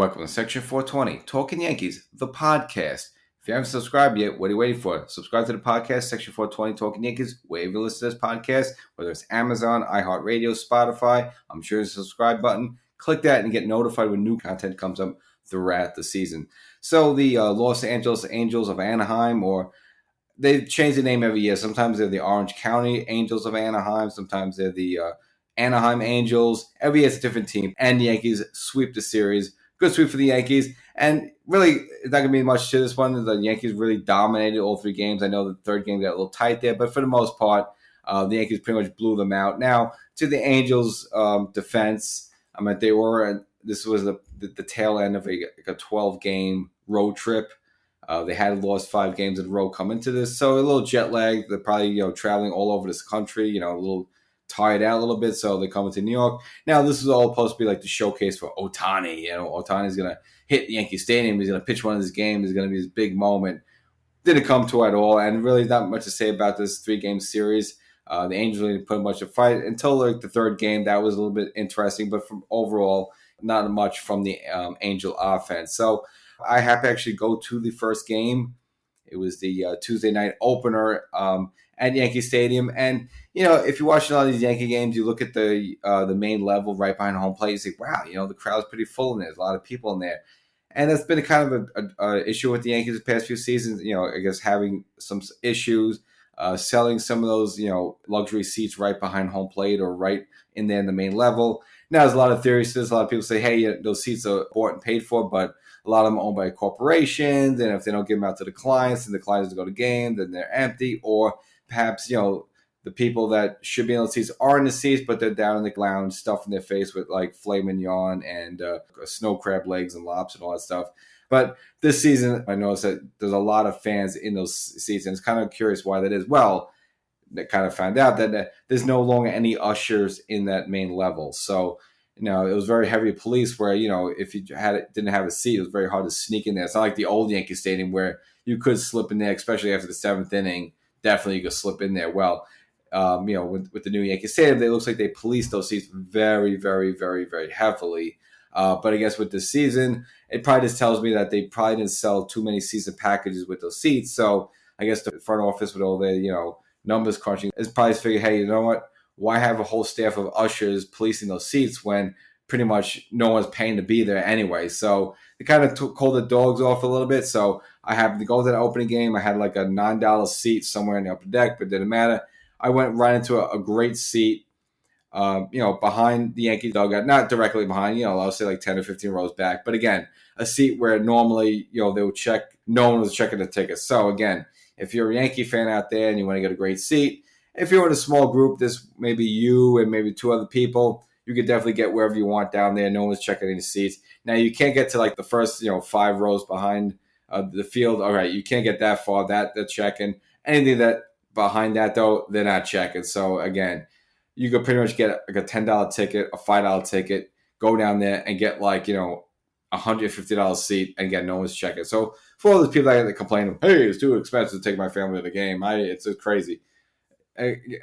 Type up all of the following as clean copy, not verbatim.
Welcome to Section 420, Talkin Yankees, the podcast. If you haven't subscribed yet, what are you waiting for? Subscribe to the podcast, Section 420, Talkin Yankees, wherever you listen to this podcast, whether it's Amazon, iHeartRadio, Spotify. I'm sure there's a subscribe button. Click that and get notified when new content comes up throughout the season. So the Los Angeles Angels of Anaheim, or they change the name every year. Sometimes they're the Orange County Angels of Anaheim. Sometimes they're the Anaheim Angels. Every year it's a different team. And the Yankees sweep the series. Good sweep for the Yankees. And really, it's not going to be much to this one. The Yankees really dominated all three games. I know the third game got a little tight there, but for the most part, the Yankees pretty much blew them out. Now, to the Angels' defense, this was the tail end of a 12-game road trip. They had lost 5 games in a row coming to this, so a little jet lag. They're probably traveling all over this country, a little tired out a little bit, so they come into New York. Now, this is all supposed to be like the showcase for Ohtani. Ohtani's going to hit Yankee Stadium. He's going to pitch one of his games. It's going to be his big moment. Didn't come to at all, and really not much to say about this 3-game series. The Angels didn't put much of a fight until the third game. That was a little bit interesting, but from overall, not much from the Angel offense. So I have to actually go to the first game. It was the Tuesday night opener at Yankee Stadium. And, if you watch a lot of these Yankee games, you look at the main level right behind home plate, you say, wow, the crowd's pretty full in there. There's a lot of people in there. And that's been a kind of a issue with the Yankees the past few seasons, I guess having some issues, selling some of those, luxury seats right behind home plate or right in there in the main level. Now, there's a lot of theories to this. A lot of people say, hey, those seats are bought and paid for, but a lot of them are owned by corporations, and if they don't give them out to the clients, and the clients go to game, then they're empty. Or perhaps, the people that should be in those seats are in the seats, but they're down in the lounge, stuffing their face with like filet mignon and snow crab legs and lops and all that stuff. But this season, I noticed that there's a lot of fans in those seats, and it's kind of curious why that is. Well, they kind of found out that there's no longer any ushers in that main level. So, it was very heavy police where, if you didn't have a seat, it was very hard to sneak in there. It's not like the old Yankee Stadium where you could slip in there, especially after the 7th inning. Definitely you could slip in there. Well, with the new Yankee Stadium, it looks like they policed those seats very, very, very, very heavily. But I guess with this season, it probably just tells me that they probably didn't sell too many season packages with those seats. So I guess the front office with all their, numbers crunching is probably figured, hey, you know what? Why have a whole staff of ushers policing those seats when pretty much no one's paying to be there anyway? So they kind of called the dogs off a little bit. So I happened to go to the opening game. I had like a $9 seat somewhere in the upper deck, but it didn't matter. I went right into a great seat, behind the Yankee dugout, not directly behind, I'll say like 10 or 15 rows back. But again, a seat where normally, they would check, no one was checking the tickets. So again, if you're a Yankee fan out there and you want to get a great seat, if you're in a small group, this maybe you and maybe 2 other people, you could definitely get wherever you want down there. No one's checking any seats. Now, you can't get to like the first, 5 rows behind the field. All right, you can't get that far. They're checking. Anything that behind that, though, they're not checking. So, again, you could pretty much get like a $10 ticket, a $5 ticket, go down there and get like, $150 seat, and again, no one's checking. So, for all those people that complain, hey, it's too expensive to take my family to the game, it's crazy.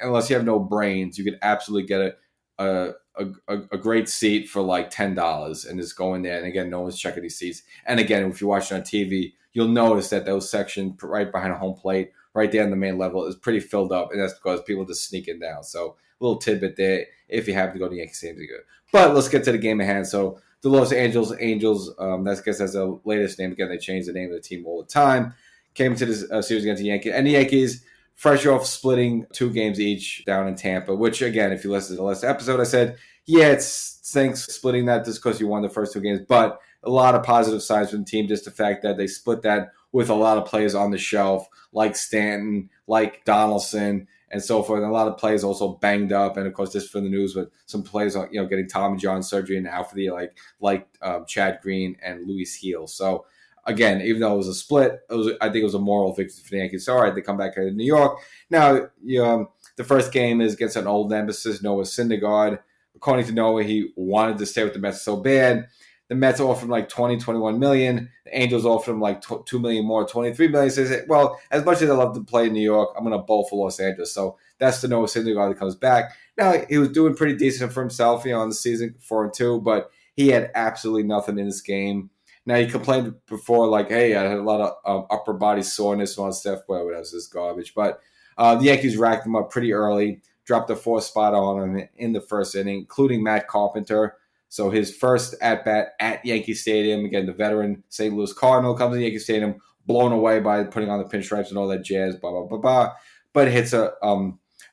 Unless you have no brains, you could absolutely get a great seat for like $10 and just go in there. And again, no one's checking these seats. And again, if you're watching on TV, you'll notice that those sections right behind home plate, right there in the main level, is pretty filled up, and that's because people just sneaking down. So a little tidbit there if you happen to go to Yankee Stadium. But let's get to the game at hand. So the Los Angeles Angels, that's the latest name. Again, they change the name of the team all the time. Came to this series against the Yankees. And the Yankees, fresh off splitting 2 games each down in Tampa, which, again, if you listen to the last episode, I said, yeah, it stinks splitting that just because you won the first 2 games. But a lot of positive signs from the team, just the fact that they split that with a lot of players on the shelf, like Stanton, like Donaldson, and so forth. And a lot of players also banged up. And, of course, just for the news with some players, getting Tommy John surgery and out for the like Chad Green and Luis Heel. So, again, even though it was a split, I think it was a moral victory for the Yankees. So, all right, they come back to New York. Now, the first game is against an old nemesis, Noah Syndergaard. According to Noah, he wanted to stay with the Mets so bad. The Mets offered him like $21 million. The Angels offered him like $2 million more, $23 million. So he said, well, as much as I love to play in New York, I'm going to bowl for Los Angeles. So that's the Noah Syndergaard that comes back. Now, he was doing pretty decent for himself, in the season, 4-2, but He had absolutely nothing in this game. Now, he complained before, like, hey, I had a lot of upper body soreness and all that stuff. Well, what else is garbage? But the Yankees racked him up pretty early, dropped a 4 spot on him in the first inning, including Matt Carpenter. So his first at-bat at Yankee Stadium, again, the veteran St. Louis Cardinal comes to Yankee Stadium, blown away by putting on the pinstripes and all that jazz, blah, blah, blah, blah. But hits a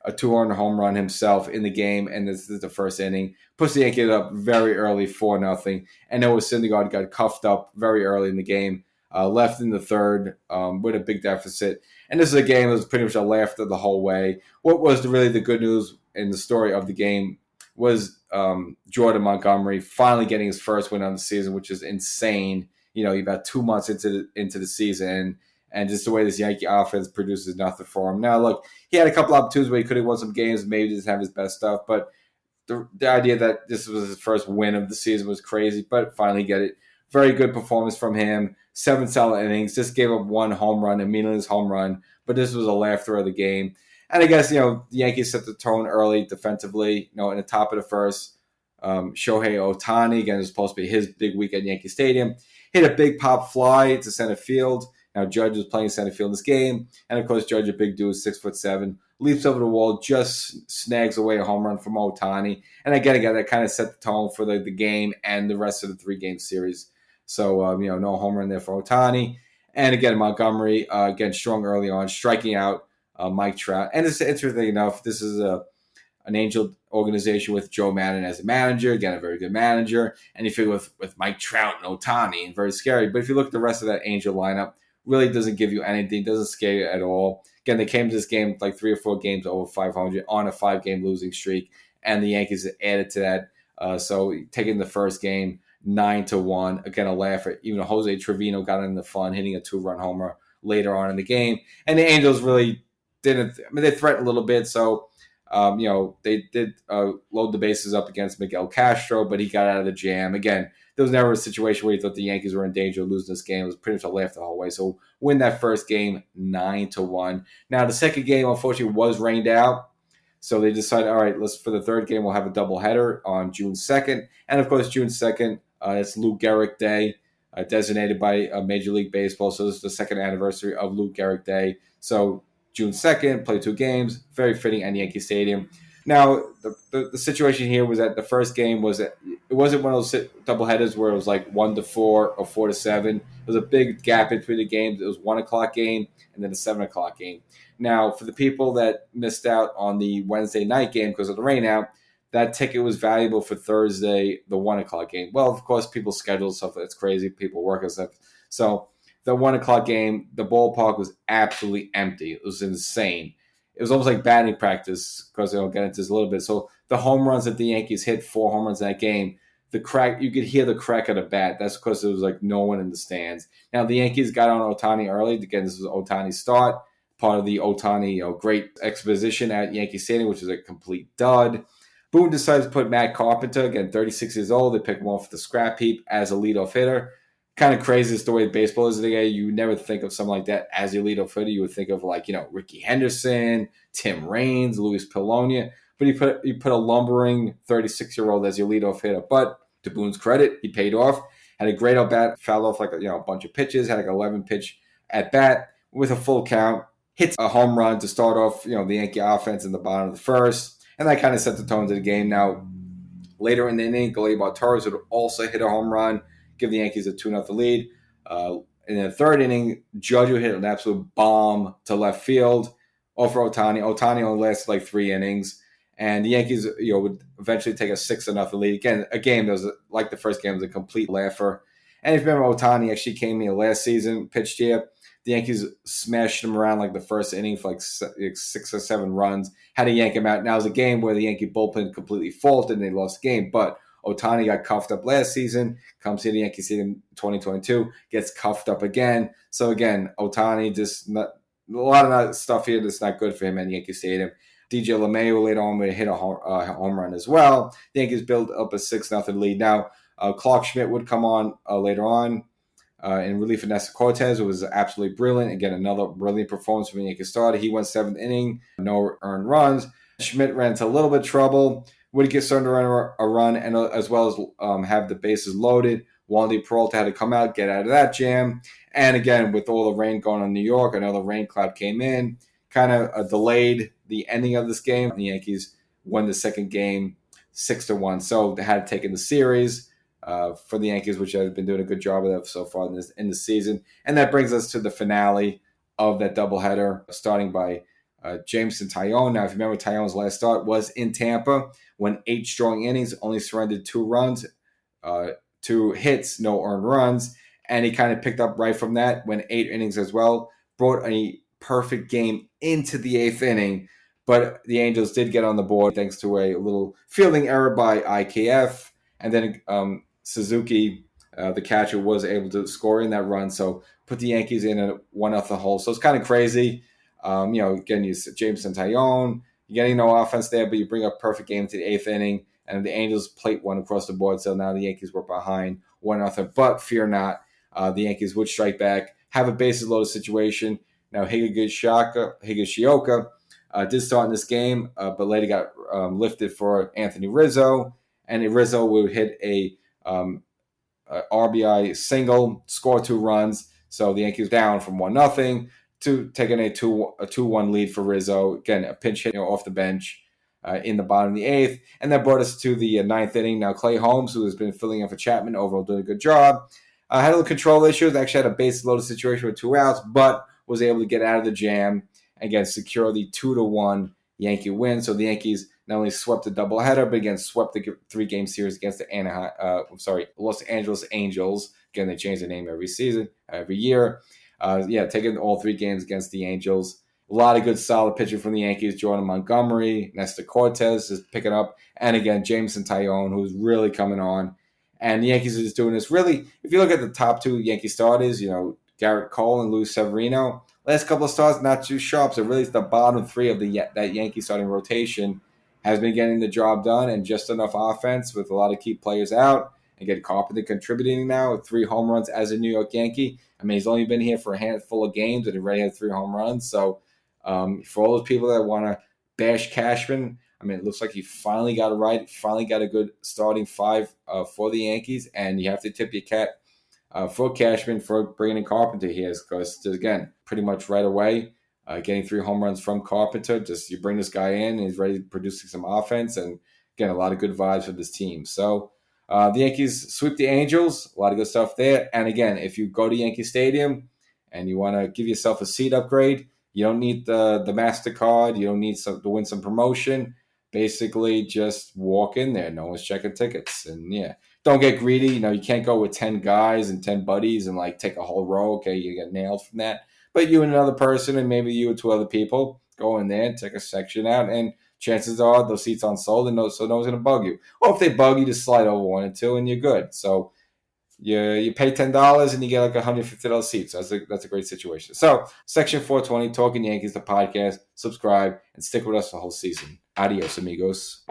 2-run home run himself in the game, and this is the first inning. Puts the Yankees up very early, 4-0. And Noah Syndergaard got cuffed up very early in the game, left in the third with a big deficit. And this is a game that was pretty much a laughter the whole way. What was really the good news in the story of the game was Jordan Montgomery finally getting his first win on the season, which is insane. About 2 months into the season, and just the way this Yankee offense produces nothing for him. Now, look, he had a couple opportunities where he could have won some games, maybe didn't have his best stuff, but the idea that this was his first win of the season was crazy, but finally get it. Very good performance from him. 7 solid innings. Just gave up 1 home run, a meaningless home run, but this was a laughter of the game. And I guess, the Yankees set the tone early defensively, in the top of the first. Shohei Ohtani, again, is supposed to be his big week at Yankee Stadium. Hit a big pop fly to center field. Now, Judge was playing center field in this game. And, of course, Judge, a big dude, 6'7", leaps over the wall, just snags away a home run from Ohtani. And again, that kind of set the tone for the game and the rest of the 3-game series. So, no home run there for Ohtani. And, again, Montgomery, strong early on, striking out Mike Trout. And it's interesting enough, this is an Angel organization with Joe Maddon as a manager. Again, a very good manager. And you figure with Mike Trout and Ohtani, very scary. But if you look at the rest of that Angel lineup, really doesn't give you anything, doesn't scare you at all. Again, they came to this game like 3 or 4 games over 500 on a 5-game losing streak, and the Yankees added to that. So taking the first game 9-1, again, a laugher. Even Jose Trevino got in the fun, hitting a 2-run homer later on in the game. And the Angels really didn't, they threatened a little bit, so they did load the bases up against Miguel Castro, but he got out of the jam. Again, there was never a situation where you thought the Yankees were in danger of losing this game. It was pretty much a laugh the whole way. So win that first game 9-1. Now, the second game, unfortunately, was rained out. So they decided, all right, for the third game, we'll have a doubleheader on June 2nd. And, of course, June 2nd, it's Lou Gehrig Day, designated by Major League Baseball. So this is the second anniversary of Lou Gehrig Day. So June 2nd, play 2 games, very fitting at Yankee Stadium. Now, the situation here was that the first game it wasn't one of those doubleheaders where it was like 1-4 or 4-7. It was a big gap between the games. It was 1 o'clock game and then a 7 o'clock game. Now, for the people that missed out on the Wednesday night game because of the rain out, that ticket was valuable for Thursday, the 1 o'clock game. Well, of course, people schedule stuff that's crazy. People work and stuff. So the 1 o'clock game, the ballpark was absolutely empty. It was insane. It was almost like batting practice because I'll get into this a little bit. So the home runs that the Yankees hit, 4 home runs in that game, the crack, you could hear the crack of the bat. That's because there was like no one in the stands. Now the Yankees got on Ohtani early. Again, this was Ohtani's start, part of the Ohtani great exposition at Yankee Stadium, which is a complete dud. Boone decides to put Matt Carpenter, again, 36 years old. They pick him off the scrap heap as a leadoff hitter. Kind of crazy is the way baseball is today. You never think of something like that as your leadoff hitter. You would think of Ricky Henderson, Tim Raines, Luis Polonia. But you put a lumbering 36-year-old as your leadoff hitter. But to Boone's credit, he paid off. Had a great at-bat, fouled off a bunch of pitches, had 11-pitch at-bat with a full count. Hits a home run to start off the Yankee offense in the bottom of the first. And that kind of set the tone to the game. Now, later in the inning, Gleyber Torres would also hit a home run, give the Yankees a 2-0 lead. In the third inning, Judge would hit an absolute bomb to left field over Ohtani. Ohtani only lasted like 3 innings. And the Yankees would eventually take a 6-0 lead. Again, a game that was like the first game, was a complete laugher. And if you remember, Ohtani actually came here last season, pitched here. The Yankees smashed him around like the first inning for like 6 or 7 runs. Had to yank him out. Now it was a game where the Yankee bullpen completely faltered and they lost the game. But Ohtani got cuffed up last season, comes here to Yankee Stadium 2022, gets cuffed up again. So again, Ohtani a lot of stuff here that's not good for him at Yankee Stadium. DJ LeMahieu later on would hit a home run as well. The Yankees built up a 6-0 lead. Now, Clark Schmidt would come on later on in relief of Nestor Cortez. It was absolutely brilliant. Again, another brilliant performance from the Yankees starter. He went 7th inning, no earned runs. Schmidt ran into a little bit of trouble would get starting to run a run, and as well as have the bases loaded. Wandy Peralta had to come out, get out of that jam. And again, with all the rain going on in New York, another rain cloud came in, kind of delayed the ending of this game. The Yankees won the second game 6-1. So they had taken the series for the Yankees, which have been doing a good job of that so far in the season. And that brings us to the finale of that doubleheader, starting by Jameson Taillon. Now, if you remember, Taillon's last start was in Tampa when 8 strong innings, only surrendered 2 runs, 2 hits, no earned runs. And he kind of picked up right from that, went 8 innings as well, brought a perfect game into the 8th inning. But the Angels did get on the board thanks to a little fielding error by IKF. And then Suzuki, the catcher, was able to score in that run. So put the Yankees in a 1-0 hole. So it's kind of crazy. Again, you Jameson Taillon, you're getting no offense there, but you bring a perfect game to the 8th inning. And the Angels plate one across the board. So now the Yankees were behind 1-0. But fear not, the Yankees would strike back, have a bases loaded situation. Now Higashioka did start in this game, but later got lifted for Anthony Rizzo. And Rizzo would hit a RBI single, score 2 runs. So the Yankees down from 1-0 to taking a 2-1 lead for Rizzo. Again, a pinch hit off the bench in the bottom of the 8th. And that brought us to the 9th inning. Now Clay Holmes, who has been filling in for Chapman, overall doing a good job. Had a little control issues. Actually had a bases loaded situation with 2 outs, but was able to get out of the jam. Again, secure the 2-1 Yankee win. So the Yankees not only swept the doubleheader, but again swept the 3-game series against the Los Angeles Angels. Again, they change the name every year. Taking all 3 games against the Angels. A lot of good, solid pitching from the Yankees. Jordan Montgomery, Nestor Cortez is picking up, and again Jameson Taillon, who's really coming on. And the Yankees are just doing this. Really, if you look at the top 2 Yankee starters, Garrett Cole and Luis Severino. Last couple of starts, not too sharp. So really, it's the bottom 3 of that Yankee starting rotation has been getting the job done, and just enough offense with a lot of key players out. And get Carpenter contributing now with 3 home runs as a New York Yankee. I mean, he's only been here for a handful of games and he already had 3 home runs. So for all those people that want to bash Cashman, I mean, it looks like he finally got it right. Finally got a good starting 5 for the Yankees, and you have to tip your cap for Cashman for bringing in Carpenter here, because again, pretty much right away, getting 3 home runs from Carpenter. Just you bring this guy in, and he's ready to produce some offense, and again, a lot of good vibes for this team. So the Yankees sweep the Angels, a lot of good stuff there. And again, if you go to Yankee Stadium and you want to give yourself a seat upgrade, you don't need the MasterCard, you don't need to win some promotion. Basically, just walk in there. No one's checking tickets. And don't get greedy. You can't go with 10 guys and 10 buddies and take a whole row. Okay, you get nailed from that. But you and another person, and maybe you and 2 other people, go in there and take a section out, and chances are those seats aren't sold, and so no one's going to bug you. Or if they bug you, just slide over 1 or 2, and you're good. So you pay $10 and you get $150 seats. So that's a great situation. So Section 420, Talkin Yankees, the podcast. Subscribe and stick with us the whole season. Adios, amigos.